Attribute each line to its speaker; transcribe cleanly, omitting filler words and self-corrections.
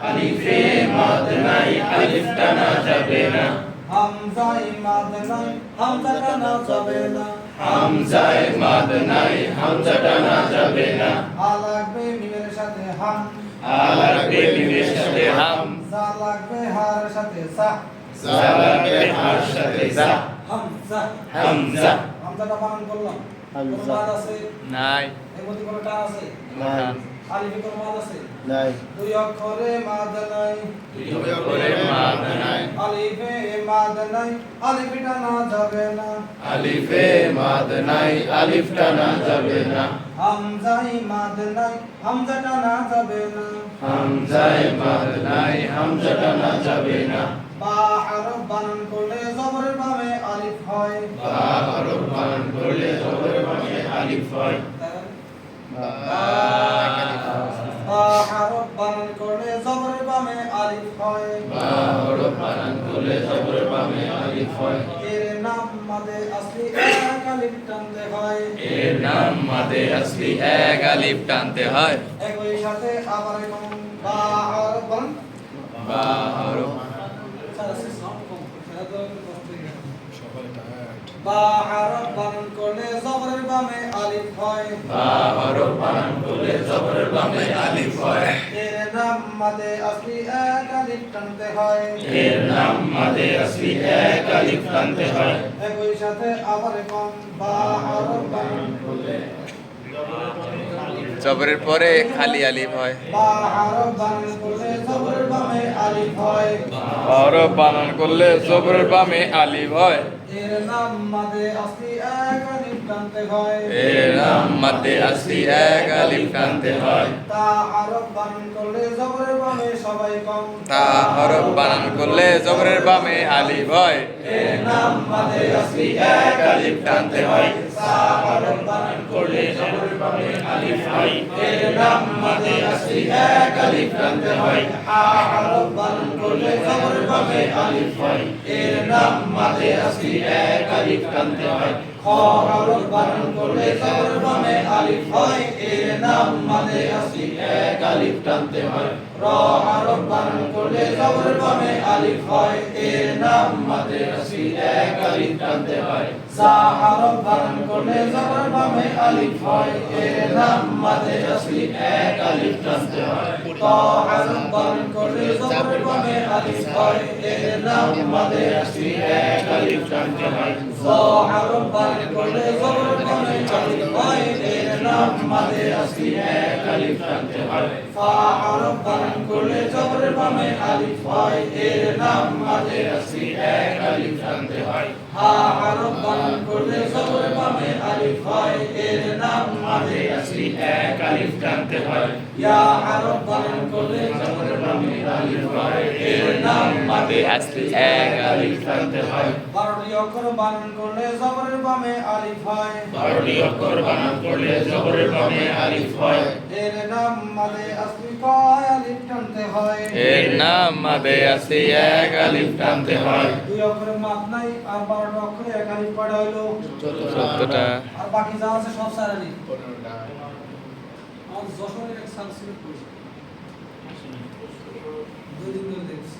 Speaker 1: আলিফে মাদ নাই আলিফ টানা যাবে না
Speaker 2: হামজায় মাদ নাই হামজা টানা যাবে না
Speaker 1: হামজায় মাদ নাই হামজা টানা যাবে না
Speaker 2: হা লাগবে মিমের সাথে হাম
Speaker 1: হা লাগবে মিমের সাথে হাম
Speaker 2: জা লাগবে হার সাথে সা
Speaker 1: জা লাগবে হার সাথে জা
Speaker 2: হামজা
Speaker 1: হামজা
Speaker 2: হামজাটা বানান করলাম
Speaker 3: হামজা।
Speaker 2: কোনো মাদ আছে
Speaker 4: নাই
Speaker 2: এর মধ্যে কোনো টান আছে
Speaker 3: নাই
Speaker 2: আলিফে কোনো মাদ আছে
Speaker 3: নাই
Speaker 2: দুই অক্ষরে মাদ নাই
Speaker 1: দুই অক্ষরে মাদ নাই
Speaker 2: আলিফে মাদ নাই আলিফ টানা যাবে না
Speaker 1: আলিফে মাদ নাই আলিফ টানা যাবে না
Speaker 2: হামজায় মাদ নাই হামজা টানা যাবে না
Speaker 1: হামজায় মাদ নাই হামজা টানা যাবে না
Speaker 2: বা হরফ বানান করলে জবরের বামে আলিফ হয়
Speaker 1: বা হরফ বানান করলে জবরের বামে আলিফ হয়
Speaker 2: বা হরফ বানান করলে জবরের বামে আলিফ হয়
Speaker 1: বা হরফ বানান করলে জবরের বামে আলিফ হয়
Speaker 2: এর নাম মাদে আসলি এক আলিফ টানতে হয়
Speaker 1: এর নাম মাদে আসলি
Speaker 4: এক আলিফ টানতে হয়
Speaker 2: একই সাথে আবার কোন বা হরফ বানান
Speaker 1: বা হরফ
Speaker 2: বা হরফ বানান করলে জবরের বামে আলিফ হয়
Speaker 1: বা হরফ বানান করলে জবরের বামে আলিফ হয়
Speaker 2: এর নাম মাদে আসলি এক আলিফ টানতে হয়
Speaker 1: এর নাম মাদে আসলি এক আলিফ টানতে হয়
Speaker 2: একই সাথে আবার কোন বা হরফ বানান করলে
Speaker 4: জবরের পরে খালি আলিফ হয়
Speaker 2: বা হরফ বানান করলে জবরের বামে আলিফ হয়
Speaker 4: হরফ বানান করলে জবরের বামে আলিফ হয়
Speaker 2: এর নাম মাদে আসলি এক আলিফ টানতে হয়
Speaker 4: এর নাম মাদে আসলি এক আলিফ টানতে হয়
Speaker 2: তা হরফ বানান করলে জবরের বামে সবাই কম
Speaker 4: তা হরফ বানান করলে জবরের বামে আলিফ হয়
Speaker 2: এর নাম মাদে আসলি
Speaker 1: এক আলিফ টানতে হয়
Speaker 2: তা হরফ বানান
Speaker 1: করলে জবরের বামে আলিফ হয় এর নাম মাদে আসলি এক আলিফ টানতে হয়
Speaker 2: হা হরফ বানান করলে জবরের বামে
Speaker 1: আলিফ হয় এর নাম মাদে আসলি এক আলিফ টানতে হয়
Speaker 2: খ হরফ বানান করলে জবরের বামে আলিফ হয় এর নাম মাদে আসলি
Speaker 1: এক আলিফ টানতে হয়
Speaker 2: র হরফ বানান করলে জবরের বামে আলিফ হয় এর নাম
Speaker 1: মাদে আসলি এক আলিফ টানতে হয়
Speaker 2: জা হরফ বানান করলে জবরের বামে আলিফ হয় এর নাম মাদে আসলি
Speaker 1: এক আলিফ টানতে হয়
Speaker 2: ত হরফ বানান করলে জবরের বামে আলিফ হয় এর নাম মাদে আসলি
Speaker 1: এক আলিফ টানতে হয়
Speaker 2: জ হরফ বানান করলে জবরের বামে আলিফ হয় এর নাম মাদে আসলি
Speaker 1: এক আলিফ টানতে হয়
Speaker 2: ফা হরফ বানান করলে জবরের বামে আলিফ হয় এর নাম মাদে আসলি
Speaker 1: এক আলিফ টানতে হয়
Speaker 2: হা হরফ বানান করলে জবরের বামে আলিফ হয় এর নাম মাদে আসলি
Speaker 1: এক আলিফ টানতে হয়
Speaker 2: ইয়া হরফ বানান করলে জবরের বামে আলিফ হয় এর নাম মাদে
Speaker 4: আসলি এক
Speaker 1: আলিফ টানতে হয়
Speaker 2: 12টি অক্ষর বানান করলে জবরের বামে আলিফ হয়
Speaker 1: 12টি অক্ষর বানান করলে জবরের বামে আলিফ হয়
Speaker 2: এর নাম মাদে আসলি কয় আলিফ টানতে হয়
Speaker 4: এর নাম মাদে আসলি এক আলিফ টানতে হয়
Speaker 2: দুই অক্ষরের মাপ নাই আর 12টা অক্ষরে এক আলিফ কয়টা হইলো
Speaker 4: 14টা
Speaker 2: আর বাকি যা আছে সব চার আলিফ আমার যশোরের এক সাল ছিল দুই দিন ধরে দেখছি